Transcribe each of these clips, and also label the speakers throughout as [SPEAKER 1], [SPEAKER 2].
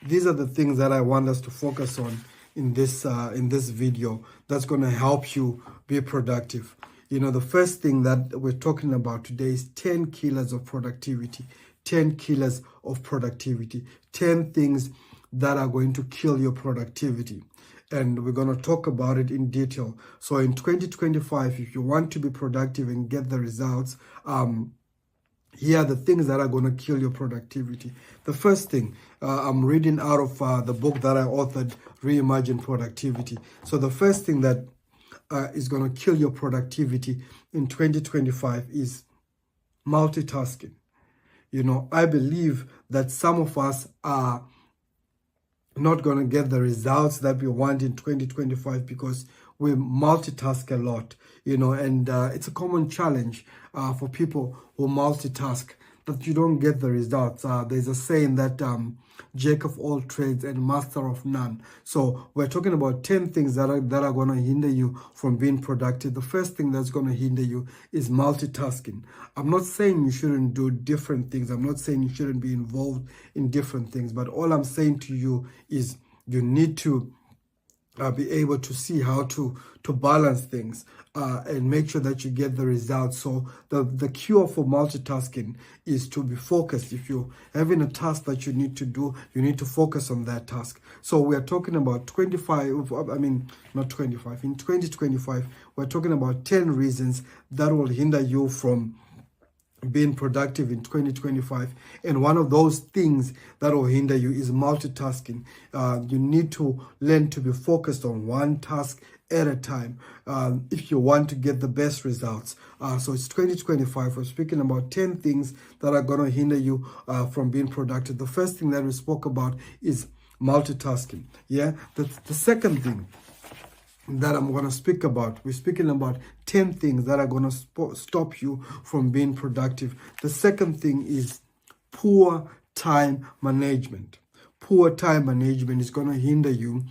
[SPEAKER 1] these are the things that I want us to focus on in this video that's going to help you be productive. The first thing that we're talking about today is 10 killers of productivity. 10 killers of productivity. 10 things that are going to kill your productivity. And we're going to talk about it in detail. So in 2025, if you want to be productive and get the results, here are the things that are going to kill your productivity. The first thing, I'm reading out of the book that I authored, Reimagine Productivity. So the first thing that is going to kill your productivity in 2025 is multitasking. I believe that some of us are not going to get the results that we want in 2025 because we multitask a lot, and it's a common challenge for people who multitask, that you don't get the results. There's a saying that Jack of all trades and master of none. So we're talking about 10 things that are going to hinder you from being productive. The first thing that's going to hinder you is multitasking. I'm not saying you shouldn't do different things. I'm not saying you shouldn't be involved in different things. But all I'm saying to you is you need to be able to see how to balance things and make sure that you get the results. So the cure for multitasking is to be focused. If you're having a task that you need to do, you need to focus on that task. So we are talking about not 25. In 2025, we're talking about 10 reasons that will hinder you from being productive in 2025, and one of those things that will hinder you is multitasking. You need to learn to be focused on one task at a time if you want to get the best results. So it's 2025. We're speaking about 10 things that are going to hinder you from being productive. The first thing that we spoke about is multitasking. The second thing that I'm going to speak about, we're speaking about 10 things that are going to stop you from being productive. The second thing is poor time management. Poor time management is going to hinder you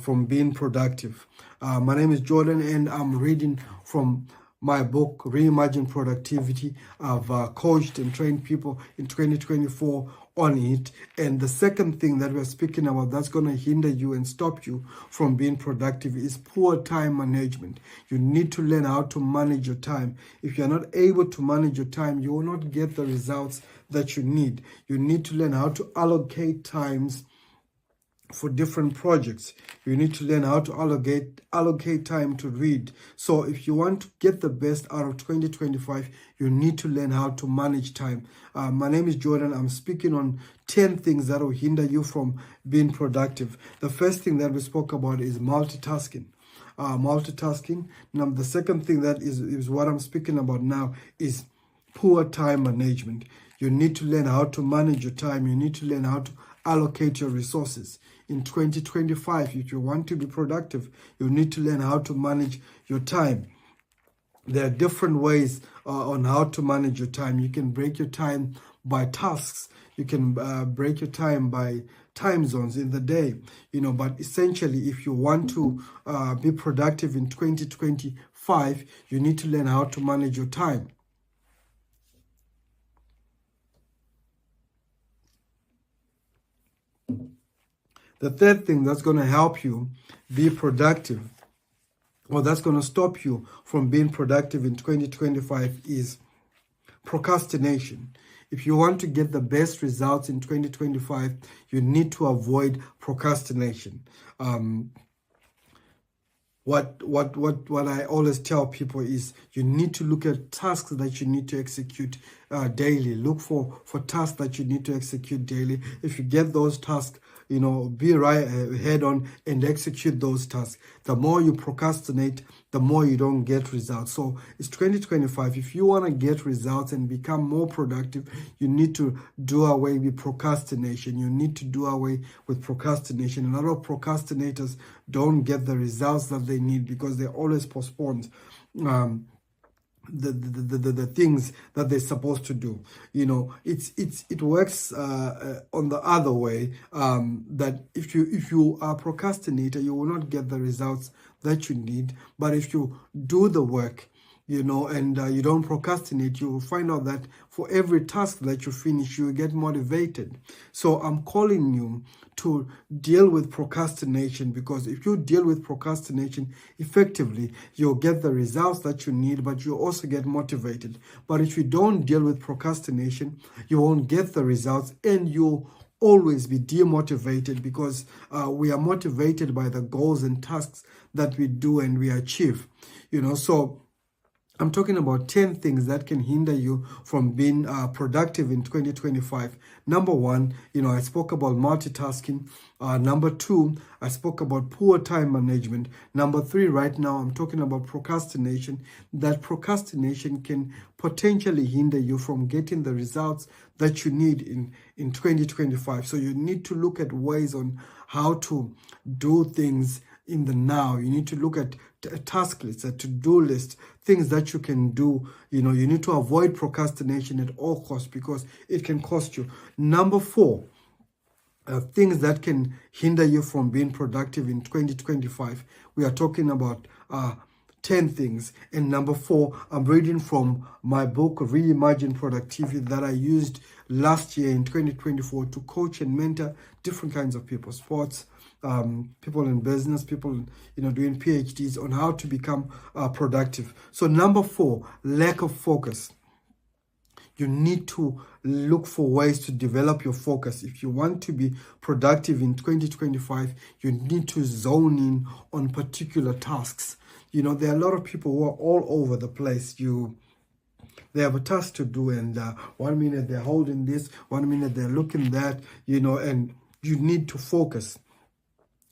[SPEAKER 1] from being productive. My name is Jordan, and I'm reading from my book, Reimagine Productivity. I've coached and trained people in 2024 on it. And the second thing that we're speaking about that's going to hinder you and stop you from being productive is poor time management. You need to learn how to manage your time. If you're not able to manage your time, you will not get the results that you need. You need to learn how to allocate times for different projects. You need to learn how to allocate time to read. So if you want to get the best out of 2025, you need to learn how to manage time. My name is Jordan. I'm speaking on 10 things that will hinder you from being productive. The first thing that we spoke about is multitasking. Now, the second thing that is what I'm speaking about now is poor time management. You need to learn how to manage your time. You need to learn how to allocate your resources. In 2025, if you want to be productive, you need to learn how to manage your time. There are different ways on how to manage your time. You can break your time by tasks. You can break your time by time zones in the day. But essentially, if you want to be productive in 2025, you need to learn how to manage your time. The third thing that's going to help you be productive, or that's going to stop you from being productive in 2025, is procrastination. If you want to get the best results in 2025, you need to avoid procrastination. What I always tell people is you need to look at tasks that you need to execute daily. Look for tasks that you need to execute daily. If you get those tasks, be right head on and execute those tasks. The more you procrastinate, the more you don't get results. So it's 2025. If you want to get results and become more productive, you need to do away with procrastination. You need to do away with procrastination. A lot of procrastinators don't get the results that they need because they always postpone the things that they're supposed to do. It works on the other way, that if you are a procrastinator, you will not get the results that you need. But if you do the work, and you don't procrastinate, you will find out that for every task that you finish, you get motivated. So I'm calling you to deal with procrastination, because if you deal with procrastination effectively, you'll get the results that you need, but you also get motivated. But if you don't deal with procrastination, you won't get the results, and you'll always be demotivated, because we are motivated by the goals and tasks that we do and we achieve. So I'm talking about 10 things that can hinder you from being productive in 2025. Number one, I spoke about multitasking. Number two, I spoke about poor time management. Number three, right now, I'm talking about procrastination. That procrastination can potentially hinder you from getting the results that you need in 2025. So you need to look at ways on how to do things in the now. You need to look at a task list, a to-do list, things that you can do. You need to avoid procrastination at all costs, because it can cost you. Number four, things that can hinder you from being productive in 2025. We are talking about 10 things. And number four, I'm reading from my book, Reimagine Productivity, that I used last year in 2024 to coach and mentor different kinds of people, sports, people in business, people, doing PhDs on how to become productive. So number four, lack of focus. You need to look for ways to develop your focus. If you want to be productive in 2025, you need to zone in on particular tasks. There are a lot of people who are all over the place. They have a task to do, and 1 minute they're holding this, 1 minute they're looking that, and you need to focus.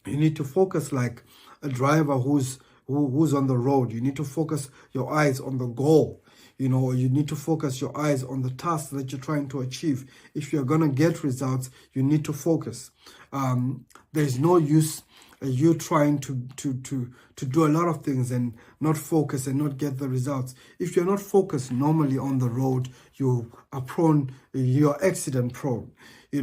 [SPEAKER 1] You need to focus like a driver who's on the road. You need to focus your eyes on the goal. You need to focus your eyes on the task that you're trying to achieve. If you're going to get results, you need to focus. There's no use you trying to do a lot of things and not focus and not get the results. If you're not focused normally on the road, you're accident prone.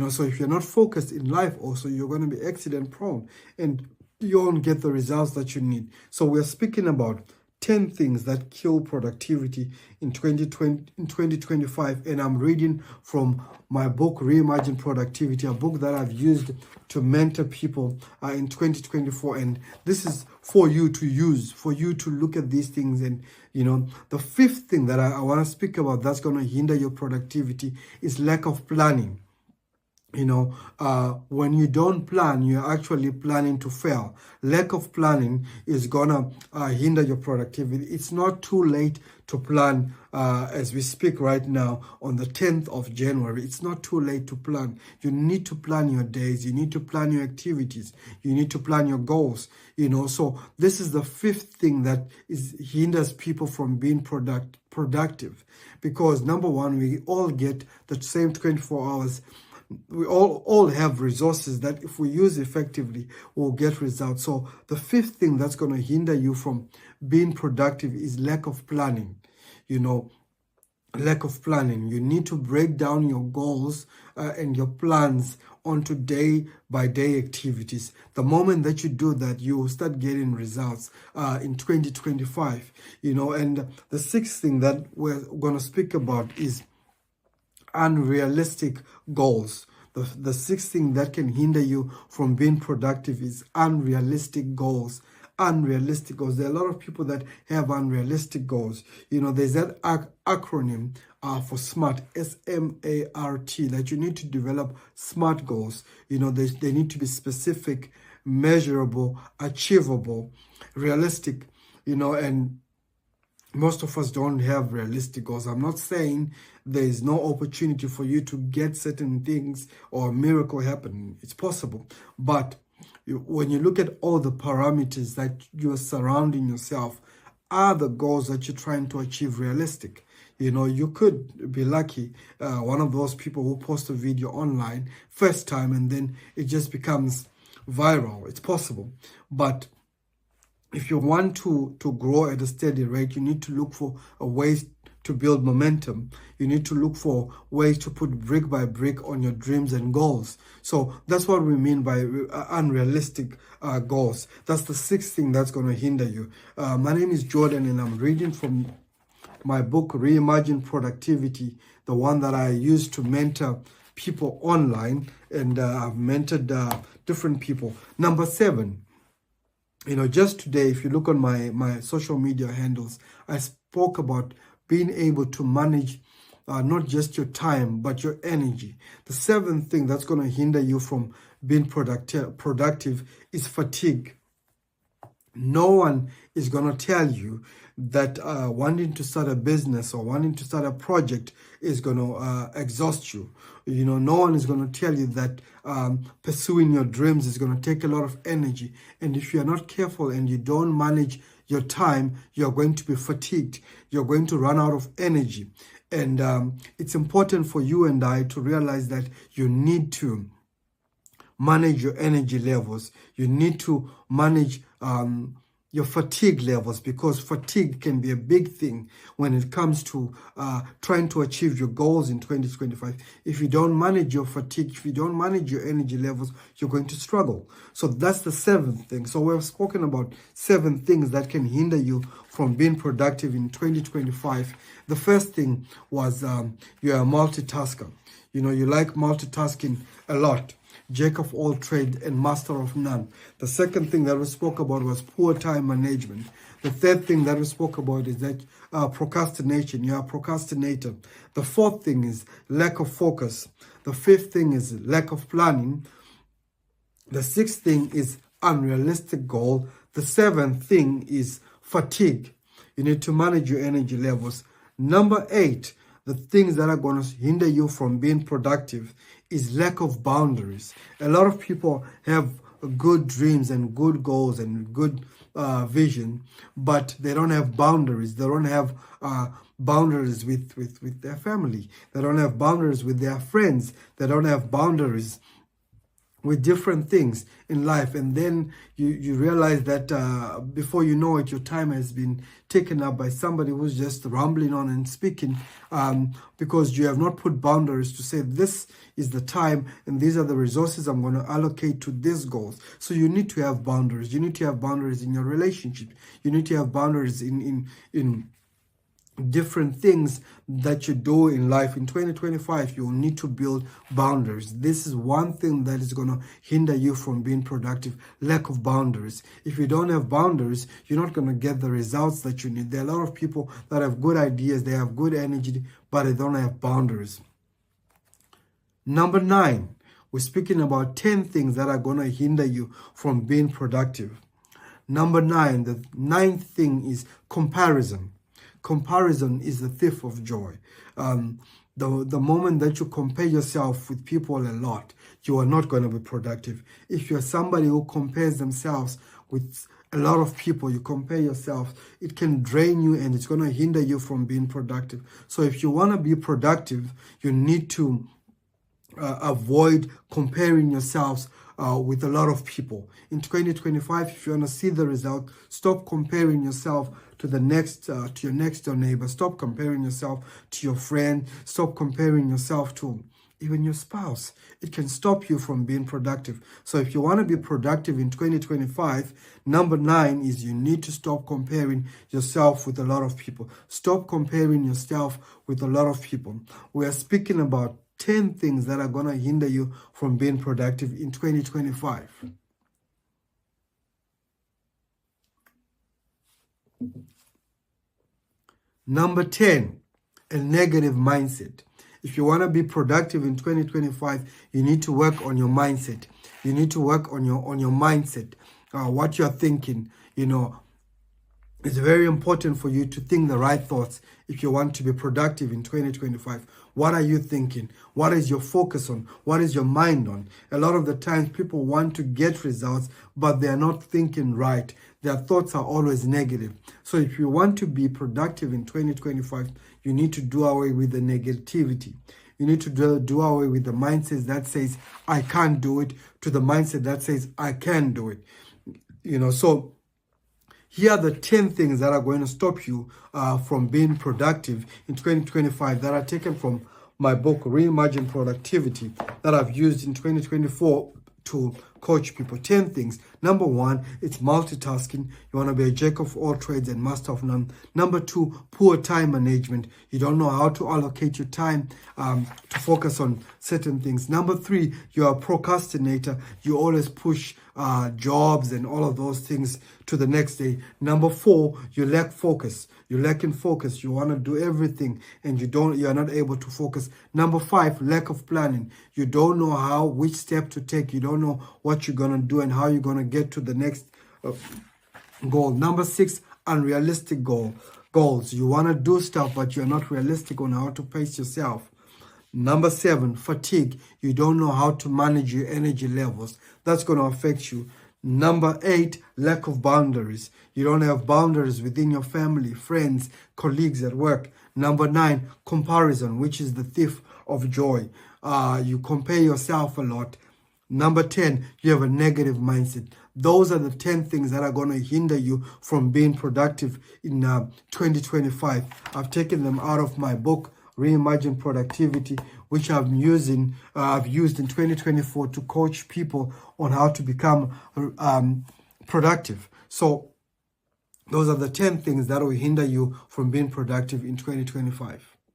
[SPEAKER 1] So if you're not focused in life also, you're going to be accident prone and you won't get the results that you need. So we're speaking about 10 things that kill productivity in 2025, and I'm reading from my book, Reimagine Productivity, a book that I've used to mentor people in 2024, and this is for you to use, for you to look at these things. And the fifth thing that I want to speak about that's going to hinder your productivity is lack of planning. When you don't plan, you're actually planning to fail. Lack of planning is gonna hinder your productivity. It's not too late to plan as we speak right now on the 10th of January. It's not too late to plan. You need to plan your days. You need to plan your activities. You need to plan your goals. So this is the fifth thing that hinders people from being productive. Because number one, we all get the same 24 hours. We all have resources that if we use effectively, we'll get results. So the fifth thing that's going to hinder you from being productive is lack of planning. Lack of planning. You need to break down your goals and your plans onto day-by-day activities. The moment that you do that, you will start getting results in 2025. And the sixth thing that we're going to speak about is unrealistic goals. The sixth thing that can hinder you from being productive is unrealistic goals. Unrealistic goals. There are a lot of people that have unrealistic goals. There's that acronym for SMART, S-M-A-R-T, that you need to develop SMART goals. They need to be specific, measurable, achievable, realistic, and most of us don't have realistic goals. I'm not saying there is no opportunity for you to get certain things or a miracle happen. It's possible. But when you look at all the parameters that you're surrounding yourself, are the goals that you're trying to achieve realistic? You could be lucky, one of those people who post a video online first time and then it just becomes viral. It's possible. But if you want to grow at a steady rate, you need to look for ways to build momentum. You need to look for ways to put brick by brick on your dreams and goals. So that's what we mean by unrealistic goals. That's the sixth thing that's going to hinder you. My name is Jordan and I'm reading from my book, Reimagine Productivity, the one that I use to mentor people online, and I've mentored different people. Number 7, just today, if you look on my social media handles, I spoke about being able to manage not just your time, but your energy. The 7th thing that's going to hinder you from being productive is fatigue. No one is going to tell you that wanting to start a business or wanting to start a project is going to exhaust you. No one is going to tell you that pursuing your dreams is going to take a lot of energy. And if you're not careful and you don't manage your time, you're going to be fatigued. You're going to run out of energy. And it's important for you and I to realize that you need to manage your energy levels. You need to manage your fatigue levels, because fatigue can be a big thing when it comes to trying to achieve your goals in 2025. If you don't manage your fatigue, if you don't manage your energy levels, you're going to struggle. So that's the 7th thing. So we've spoken about 7 things that can hinder you from being productive in 2025. The first thing was you're a multitasker. You like multitasking a lot. Jack of all trades and master of none. The second thing that we spoke about was poor time management. The third thing that we spoke about is that procrastination. You're a procrastinator. The 4th thing is lack of focus. The 5th thing is lack of planning. The 6th thing is unrealistic goal. The 7th thing is fatigue. You need to manage your energy levels. Number 8, the things that are going to hinder you from being productive is lack of boundaries. A lot of people have good dreams and good goals and good vision, but they don't have boundaries. They don't have boundaries with their family. They don't have boundaries with their friends. They don't have boundaries with different things in life. And then you realize that before you know it, your time has been taken up by somebody who's just rambling on and speaking, because you have not put boundaries to say, this is the time and these are the resources I'm going to allocate to these goals. So you need to have boundaries. You need to have boundaries in your relationship. You need to have boundaries in different things that you do in life. In 2025, you'll need to build boundaries. This is one thing that is going to hinder you from being productive: lack of boundaries. If you don't have boundaries, you're not going to get the results that you need. There are a lot of people that have good ideas, they have good energy, but they don't have boundaries. Number 9, we're speaking about 10 things that are going to hinder you from being productive. Number 9, the 9th thing is comparison. Comparison is the thief of joy. The moment that you compare yourself with people a lot, you are not going to be productive. If you're somebody who compares themselves with a lot of people, you compare yourself, it can drain you and it's going to hinder you from being productive. So if you want to be productive, you need to avoid comparing yourselves with a lot of people. In 2025, if you want to see the result, stop comparing yourself to the next, to your next door neighbor. Stop comparing yourself to your friend. Stop comparing yourself to even your spouse. It can stop you from being productive. So if you want to be productive in 2025, number 9 is you need to stop comparing yourself with a lot of people. Stop comparing yourself with a lot of people. We are speaking about 10 things that are going to hinder you from being productive in 2025. Number 10, a negative mindset. If you want to be productive in 2025, you need to work on your mindset. You need to work on your mindset, what you're thinking. It's very important for you to think the right thoughts if you want to be productive in 2025. What are you thinking? What is your focus on? What is your mind on? A lot of the times people want to get results, but they are not thinking right. Their thoughts are always negative. So if you want to be productive in 2025, you need to do away with the negativity. You need to do away with the mindset that says, I can't do it, to the mindset that says, I can do it. So here are the 10 things that are going to stop you from being productive in 2025 that are taken from my book, Reimagine Productivity, that I've used in 2024 to coach people. 10 things. Number 1, it's multitasking. You want to be a jack of all trades and master of none. Number 2, poor time management. You don't know how to allocate your time to focus on certain things. Number 3, you're a procrastinator. You always push jobs and all of those things to the next day. Number 4, you lack focus. You lack in focus. You want to do everything and you're not able to focus. Number 5, lack of planning. You don't know which step to take. You don't know what you're going to do and how you're going to get to the next goal. Number 6, unrealistic goals. You want to do stuff, but you're not realistic on how to pace yourself. Number 7, fatigue. You don't know how to manage your energy levels. That's going to affect you. Number 8, lack of boundaries. You don't have boundaries within your family, friends, colleagues at work. Number 9, comparison, which is the thief of joy. You compare yourself a lot. Number 10, you have a negative mindset. Those are the 10 things that are going to hinder you from being productive in 2025. I've taken them out of my book, Reimagine Productivity, which I've used in 2024 to coach people on how to become productive. So those are the 10 things that will hinder you from being productive in 2025.